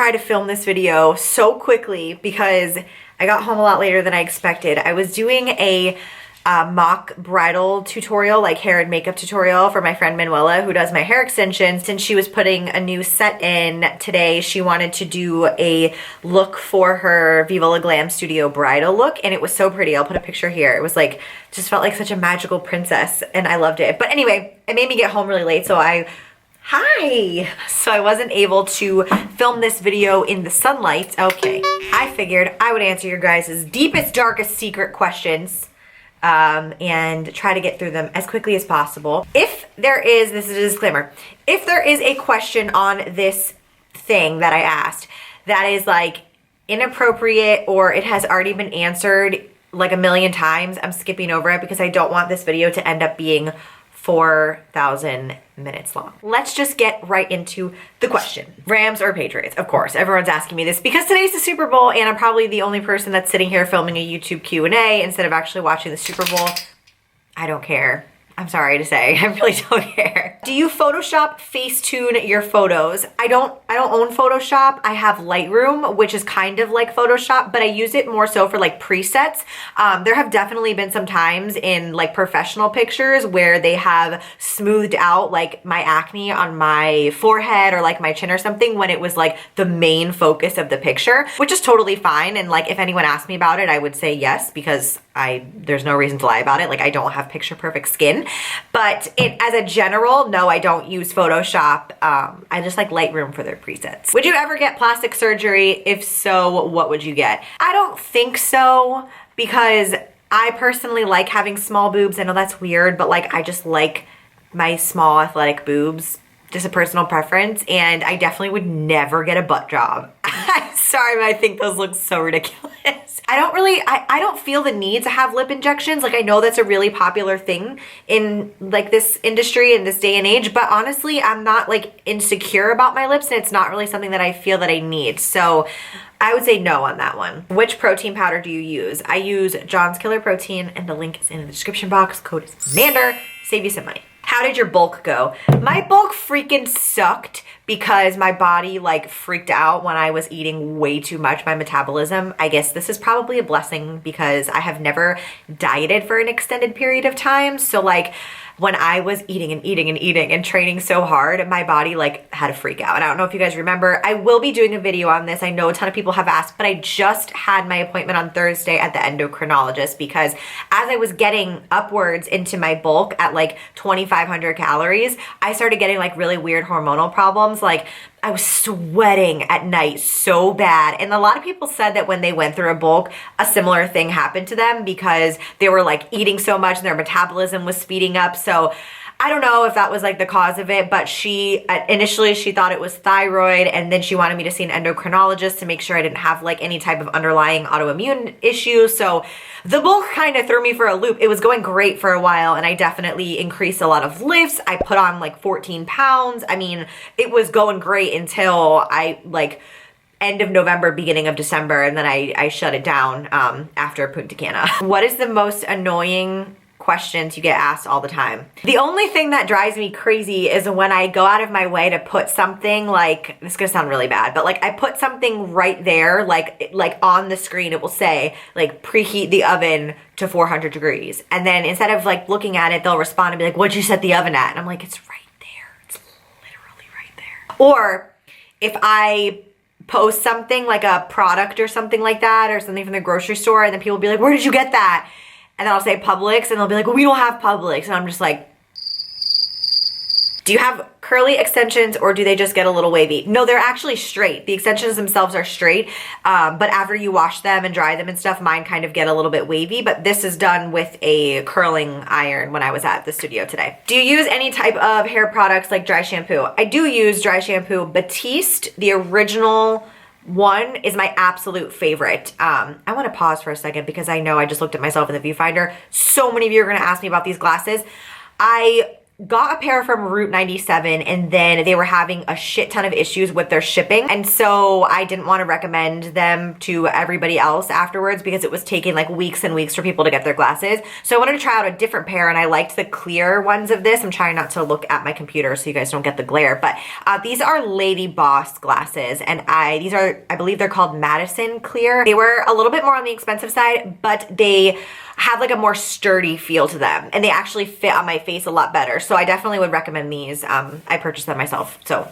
try to film this video so quickly because I got home a lot later than I expected. I was doing a mock bridal tutorial, like hair and makeup tutorial for my friend Manuela, who does my hair extensions. Since she was putting a new set in today, she wanted to do a look for her Viva La Glam Studio bridal look, and it was so pretty. I'll put a picture here. It was like, just felt like such a magical princess, and I loved it. But anyway, it made me get home really late, so I wasn't able to film this video in the sunlight. Okay, I figured I would answer your guys' deepest, darkest secret questions and try to get through them as quickly as possible. If there is, this is a disclaimer, if there is a question on this thing that I asked that is like inappropriate or it has already been answered like a million times, I'm skipping over it because I don't want this video to end up being 4,000 minutes long. Let's just get right into the question. Rams or Patriots? Of course, everyone's asking me this because today's the Super Bowl and I'm probably the only person that's sitting here filming a YouTube Q&A instead of actually watching the Super Bowl. I don't care. I'm sorry to say, I really don't care. Do you Photoshop Facetune your photos? I don't own Photoshop. I have Lightroom, which is kind of like Photoshop, but I use it more so for like presets. There have definitely been some times in like professional pictures where they have smoothed out like my acne on my forehead or like my chin or something when it was like the main focus of the picture, which is totally fine. And like if anyone asked me about it, I would say yes, because there's no reason to lie about it. Like I don't have picture perfect skin, but as a general, no, I don't use Photoshop. I just like Lightroom for their presets. Would you ever get plastic surgery? If so, what would you get? I don't think so because I personally like having small boobs. I know that's weird, but like I just like my small athletic boobs. Just a personal preference, and I definitely would never get a butt job. I'm sorry, but I think those look so ridiculous. I don't feel the need to have lip injections. Like I know that's a really popular thing in like this industry in this day and age, but honestly, I'm not like insecure about my lips and it's not really something that I feel that I need. So I would say no on that one. Which protein powder do you use? I use John's Killer Protein and the link is in the description box. Code is Mander. Save you some money. How did your bulk go? My bulk freaking sucked because my body like freaked out when I was eating way too much. My metabolism, I guess this is probably a blessing because I have never dieted for an extended period of time. So like when I was eating and training so hard, my body like had a freak out. And I don't know if you guys remember, I will be doing a video on this. I know a ton of people have asked, but I just had my appointment on Thursday at the endocrinologist because as I was getting upwards into my bulk at like 2,500 calories, I started getting like really weird hormonal problems. Like I was sweating at night so bad. And a lot of people said that when they went through a bulk, a similar thing happened to them because they were like eating so much and their metabolism was speeding up. So I don't know if that was like the cause of it, but initially she thought it was thyroid and then she wanted me to see an endocrinologist to make sure I didn't have like any type of underlying autoimmune issue. So the bulk kind of threw me for a loop. It was going great for a while and I definitely increased a lot of lifts. I put on like 14 pounds. I mean, it was going great until I like end of November, beginning of December, and then I shut it down after Punta Cana. What is the most annoying questions you get asked all the time? The only thing that drives me crazy is when I go out of my way to put something like, this is gonna sound really bad, but like I put something right there, like on the screen, it will say like preheat the oven to 400 degrees. And then instead of like looking at it, they'll respond and be like, what'd you set the oven at? And I'm like, it's right there. It's literally right there. Or if I post something like a product or something like that, or something from the grocery store, and then people will be like, where did you get that? And then I'll say Publix, and they'll be like, well, we don't have Publix. And I'm just like, do you have curly extensions or do they just get a little wavy? No, they're actually straight. The extensions themselves are straight, but after you wash them and dry them and stuff, mine kind of get a little bit wavy, but this is done with a curling iron when I was at the studio today. Do you use any type of hair products like dry shampoo? I do use dry shampoo. Batiste, the original one, is my absolute favorite. I want to pause for a second because I know I just looked at myself in the viewfinder. So many of you are going to ask me about these glasses. I got a pair from Route 97 and then they were having a shit ton of issues with their shipping. And so I didn't want to recommend them to everybody else afterwards because it was taking like weeks and weeks for people to get their glasses. So I wanted to try out a different pair and I liked the clear ones of this. I'm trying not to look at my computer so you guys don't get the glare, but these are Lady Boss glasses and these are, I believe they're called Madison Clear. They were a little bit more on the expensive side, but they have like a more sturdy feel to them and they actually fit on my face a lot better. So I definitely would recommend these. I purchased them myself, so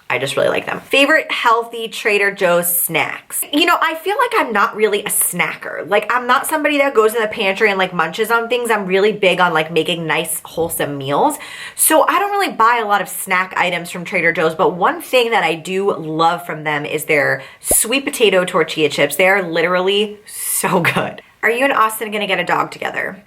I just really like them. Favorite healthy Trader Joe's snacks. You know, I feel like I'm not really a snacker. Like I'm not somebody that goes in the pantry and like munches on things. I'm really big on like making nice wholesome meals. So I don't really buy a lot of snack items from Trader Joe's, but one thing that I do love from them is their sweet potato tortilla chips. They're literally so good. Are you and Austin gonna get a dog together?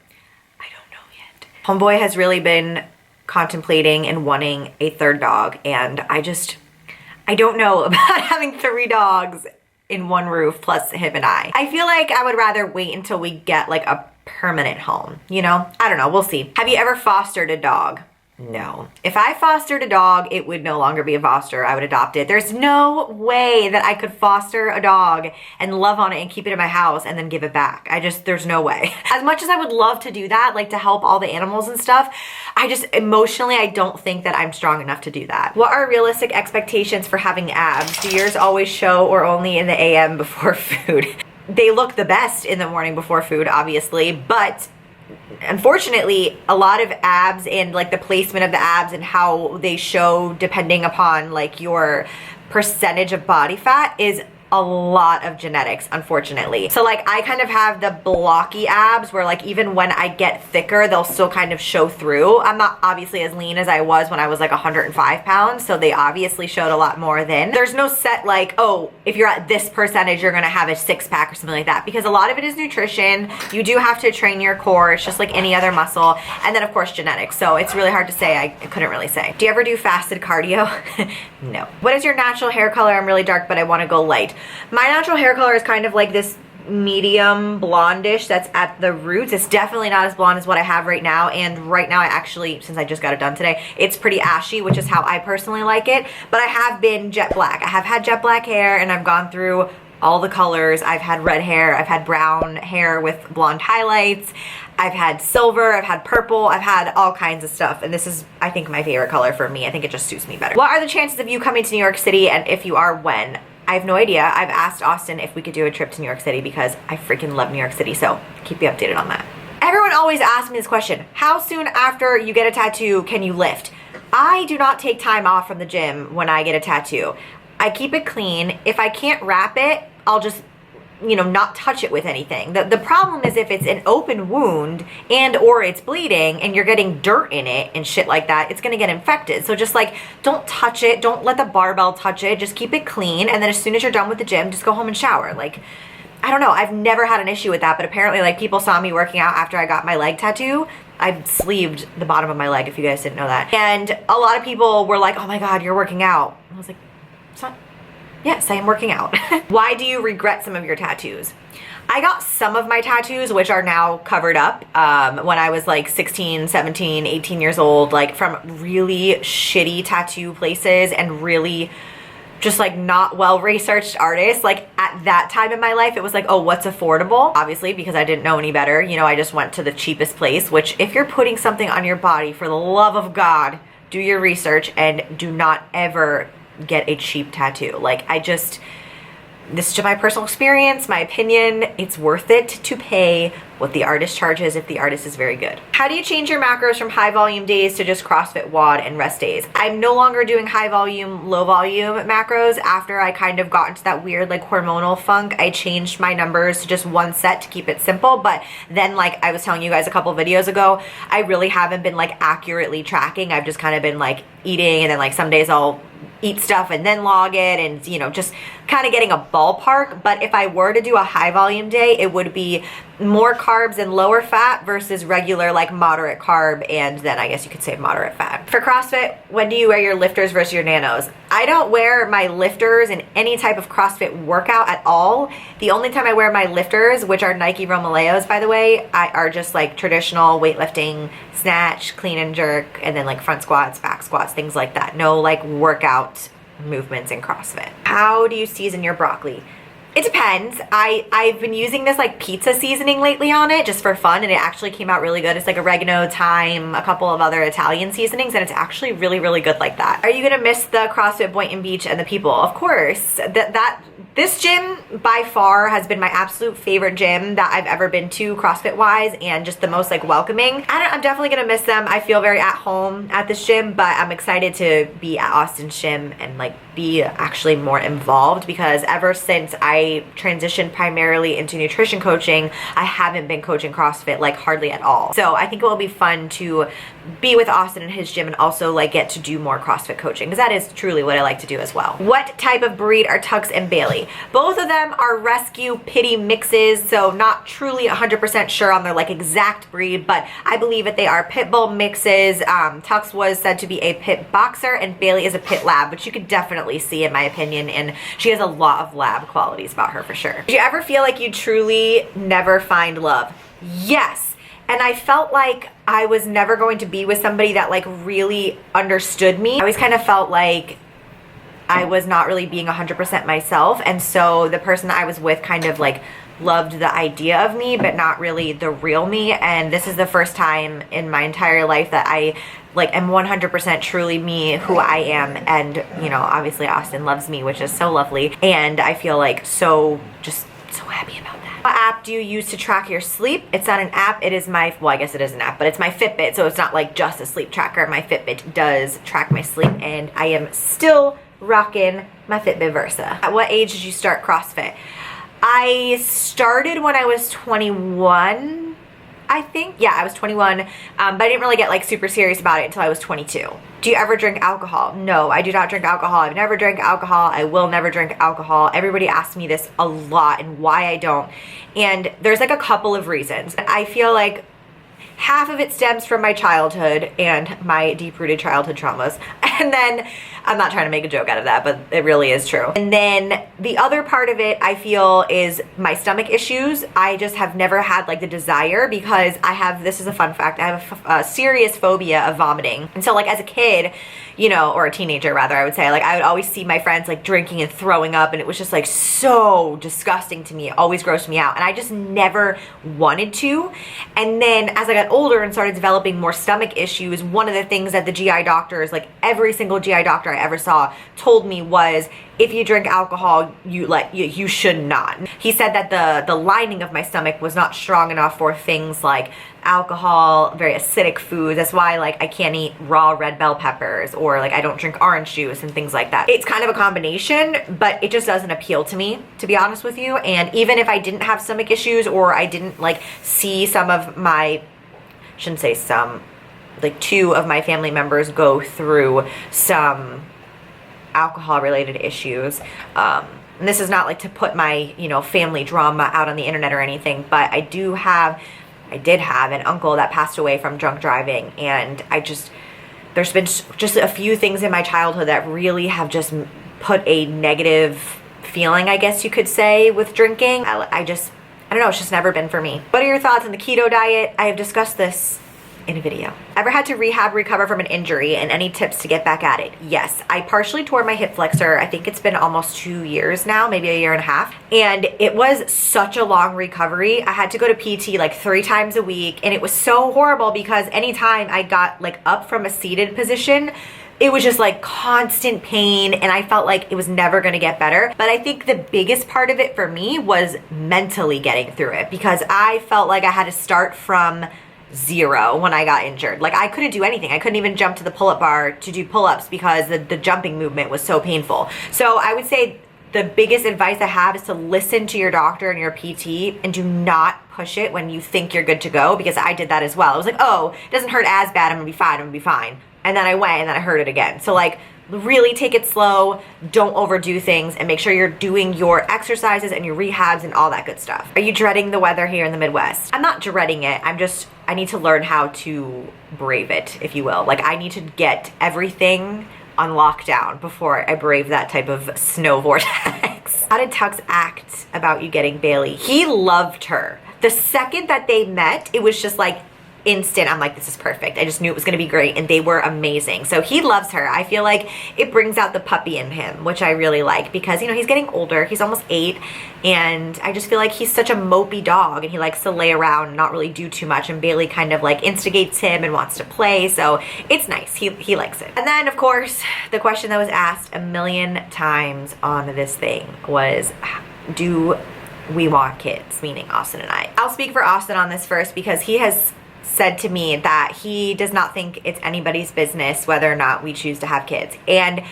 I don't know yet. Homeboy has really been contemplating and wanting a third dog, and I don't know about having 3 dogs in one roof plus him and I. I feel like I would rather wait until we get like a permanent home, you know? I don't know, we'll see. Have you ever fostered a dog? No. If I fostered a dog, it would no longer be a foster. I would adopt it. There's no way that I could foster a dog and love on it and keep it in my house and then give it back. There's no way. As much as I would love to do that, like to help all the animals and stuff, emotionally, I don't think that I'm strong enough to do that. What are realistic expectations for having abs? Do yours always show or only in the AM before food? They look the best in the morning before food, obviously, but unfortunately, a lot of abs and like the placement of the abs and how they show depending upon like your percentage of body fat is a lot of genetics, unfortunately. So like I kind of have the blocky abs where like even when I get thicker, they'll still kind of show through. I'm not obviously as lean as I was when I was like 105 pounds, so they obviously showed a lot more then. There's no set like, oh, if you're at this percentage, you're gonna have a 6-pack or something like that, because a lot of it is nutrition. You do have to train your core. It's just like any other muscle. And then of course genetics. So it's really hard to say. I couldn't really say. Do you ever do fasted cardio? No. What is your natural hair color? I'm really dark, but I wanna go light. My natural hair color is kind of like this medium blondish that's at the roots. It's definitely not as blonde as what I have right now, and right now I actually, since I just got it done today, it's pretty ashy, which is how I personally like it, but I have been jet black. I have had jet black hair and I've gone through all the colors. I've had red hair, I've had brown hair with blonde highlights, I've had silver, I've had purple, I've had all kinds of stuff, and this is, I think, my favorite color for me. I think it just suits me better. What are the chances of you coming to New York City, and if you are, when? I have no idea. I've asked Austin if we could do a trip to New York City because I freaking love New York City, so keep you updated on that. Everyone always asks me this question: how soon after you get a tattoo can you lift? I do not take time off from the gym when I get a tattoo. I keep it clean. If I can't wrap it, I'll just, you know, not touch it with anything. The problem is if it's an open wound and or it's bleeding and you're getting dirt in it and shit like that, it's gonna get infected. So just like, don't touch it, don't let the barbell touch it, just keep it clean, and then as soon as you're done with the gym, just go home and shower. Like, I don't know, I've never had an issue with that, but apparently like people saw me working out after I got my leg tattoo. I've sleeved the bottom of my leg, if you guys didn't know that. And a lot of people were like, oh my God, you're working out. I was like, it's not. Yes, I am working out. Why do you regret some of your tattoos? I got some of my tattoos, which are now covered up, when I was like 16, 17, 18 years old, like from really shitty tattoo places and really just like not well-researched artists. Like at that time in my life, it was like, oh, what's affordable? Obviously, because I didn't know any better. You know, I just went to the cheapest place, which if you're putting something on your body, for the love of God, do your research and do not ever get a cheap tattoo. Like this is just my personal experience, my opinion. It's worth it to pay what the artist charges if the artist is very good. How do you change your macros from high volume days to just CrossFit WOD and rest days? I'm no longer doing high volume, low volume macros. After I kind of got into that weird like hormonal funk, I changed my numbers to just one set to keep it simple. But then, like I was telling you guys a couple videos ago, I really haven't been like accurately tracking. I've just kind of been like eating, and then like some days I'll eat stuff and then log it, and you know, just kind of getting a ballpark, but if I were to do a high volume day, it would be more carbs and lower fat versus regular like moderate carb and then I guess you could say moderate fat. For CrossFit, when do you wear your lifters versus your nanos? I don't wear my lifters in any type of CrossFit workout at all. The only time I wear my lifters, which are Nike Romaleos by the way, are just like traditional weightlifting, snatch, clean and jerk, and then like front squats, back squats, things like that. No like workout movements in CrossFit. How do you season your broccoli? It depends. I've been using this like pizza seasoning lately on it just for fun, and it actually came out really good. It's like oregano, thyme, a couple of other Italian seasonings, and it's actually really, really good like that. Are you gonna miss the CrossFit Boynton Beach and the people? Of course. This gym by far has been my absolute favorite gym that I've ever been to CrossFit wise, and just the most like welcoming. I'm definitely gonna miss them. I feel very at home at this gym, but I'm excited to be at Austin's gym and like be actually more involved, because ever since I transitioned primarily into nutrition coaching, I haven't been coaching CrossFit like hardly at all. So I think it will be fun to be with Austin in his gym and also like get to do more CrossFit coaching, because that is truly what I like to do as well. What type of breed are Tux and Bailey? Both of them are rescue pitty mixes, so not truly 100% sure on their like exact breed, but I believe that they are pit bull mixes. Tux was said to be a pit boxer and Bailey is a pit lab, which you could definitely see in my opinion, and she has a lot of lab qualities about her for sure. Do you ever feel like you truly never find love? Yes. And I felt like I was never going to be with somebody that like really understood me. I always kind of felt like I was not really being 100% myself, and so the person that I was with kind of like loved the idea of me but not really the real me. And this is the first time in my entire life that I like am 100% truly me, who I am, and you know, obviously Austin loves me, which is so lovely, and I feel like just so happy about that. What app do you use to track your sleep? It's not an app, it is my, well I guess it is an app, but it's my Fitbit, so it's not like just a sleep tracker. My Fitbit does track my sleep, and I am still rocking my Fitbit Versa. At what age did you start CrossFit? I started when I was 21, I think. Yeah, I was 21, but I didn't really get like super serious about it until I was 22. Do you ever drink alcohol? No, I do not drink alcohol. I've never drank alcohol. I will never drink alcohol. Everybody asks me this a lot and why I don't. And there's like a couple of reasons. I feel like half of it stems from my childhood and my deep-rooted childhood traumas. And then, I'm not trying to make a joke out of that, but it really is true. And then the other part of it, I feel, is my stomach issues. I just have never had like the desire, because I have, this is a fun fact, I have a serious phobia of vomiting. And so like as a kid, you know, or a teenager rather, I would say, like I would always see my friends like drinking and throwing up, and it was just like so disgusting to me. It always grossed me out, and I just never wanted to. And then as I got older and started developing more stomach issues, one of the things that the GI doctors, like every single GI doctor I ever saw, told me was, if you drink alcohol, you should not. He said that the lining of my stomach was not strong enough for things like alcohol, very acidic foods. That's why like I can't eat raw red bell peppers, or like I don't drink orange juice and things like that. It's kind of a combination, but it just doesn't appeal to me, to be honest with you. And even if I didn't have stomach issues, or I didn't like see some of my, shouldn't say some, like two of my family members go through some alcohol related issues, and this is not like to put my, you know, family drama out on the internet or anything, but I did have an uncle that passed away from drunk driving, and there's been just a few things in my childhood that really have just put a negative feeling, I guess you could say, with drinking. I don't know, it's just never been for me. What are your thoughts on the keto diet? I have discussed this in a video. Ever had to recover from an injury, and any tips to get back at it? Yes, I partially tore my hip flexor. I think it's been almost 2 years now, maybe a year and a half. And it was such a long recovery. I had to go to PT like 3 times a week, and it was so horrible because anytime I got like up from a seated position, it was just like constant pain, and I felt like it was never gonna get better. But I think the biggest part of it for me was mentally getting through it, because I felt like I had to start from zero when I got injured. Like I couldn't do anything. I couldn't even jump to the pull-up bar to do pull-ups because the jumping movement was so painful. So I would say the biggest advice I have is to listen to your doctor and your PT, and do not push it when you think you're good to go, because I did that as well. I was like, oh, it doesn't hurt as bad, I'm gonna be fine, and then I went and then I hurt it again. So like, really take it slow, don't overdo things, and make sure you're doing your exercises and your rehabs and all that good stuff. Are you dreading the weather here in the Midwest? I'm not dreading it. I need to learn how to brave it, if you will. Like, I need to get everything on lockdown before I brave that type of snow vortex. How did Tux act about you getting Bailey? He loved her. The second that they met, it was just like instant. I'm like, this is perfect. I just knew it was going to be great, and they were amazing. So he loves her. I feel like it brings out the puppy in him, which I really like, because, you know, he's getting older. He's almost 8, and I just feel like he's such a mopey dog, and he likes to lay around and not really do too much, and Bailey kind of like instigates him and wants to play, so it's nice. He likes it. And then, of course, the question that was asked a million times on this thing was, do we want kids? Meaning Austin and I. I'll speak for Austin on this first, because he has said to me that he does not think it's anybody's business whether or not we choose to have kids. And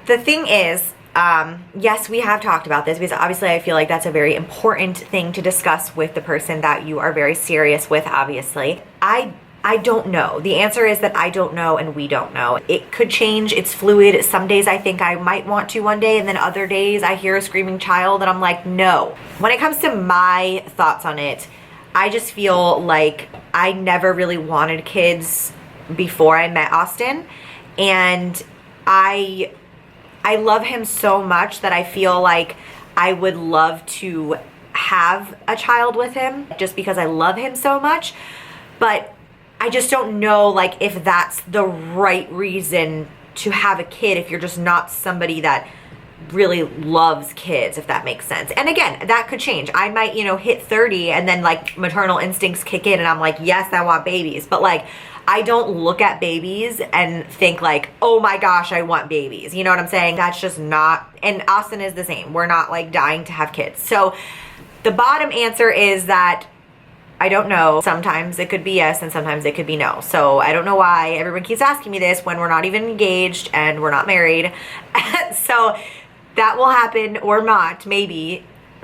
the thing is, yes, we have talked about this, because obviously I feel like that's a very important thing to discuss with the person that you are very serious with, obviously. I don't know. The answer is that I don't know, and we don't know. It could change. It's fluid. Some days I think I might want to one day, and then other days I hear a screaming child and I'm like, no. When it comes to my thoughts on it, I just feel like I never really wanted kids before I met Austin, and I love him so much that I feel like I would love to have a child with him just because I love him so much. But I just don't know, like, if that's the right reason to have a kid if you're just not somebody that really loves kids, if that makes sense. And again, that could change. I might, you know, hit 30 and then like maternal instincts kick in and I'm like, yes, I want babies. But like, I don't look at babies and think like, oh my gosh, I want babies. You know what I'm saying? That's just not, and Austin is the same. We're not like dying to have kids. So the bottom answer is that I don't know. Sometimes it could be yes and sometimes it could be no. So I don't know why everyone keeps asking me this when we're not even engaged and we're not married. So that will happen or not, maybe,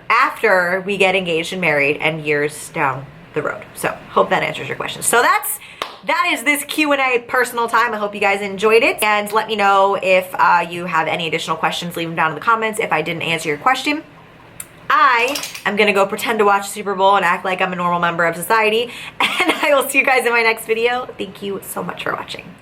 after we get engaged and married and years down the road. So hope that answers your question. So that is this Q&A personal time. I hope you guys enjoyed it, and let me know if you have any additional questions. Leave them down in the comments if I didn't answer your question. I am gonna go pretend to watch Super Bowl and act like I'm a normal member of society, and I will see you guys in my next video. Thank you so much for watching.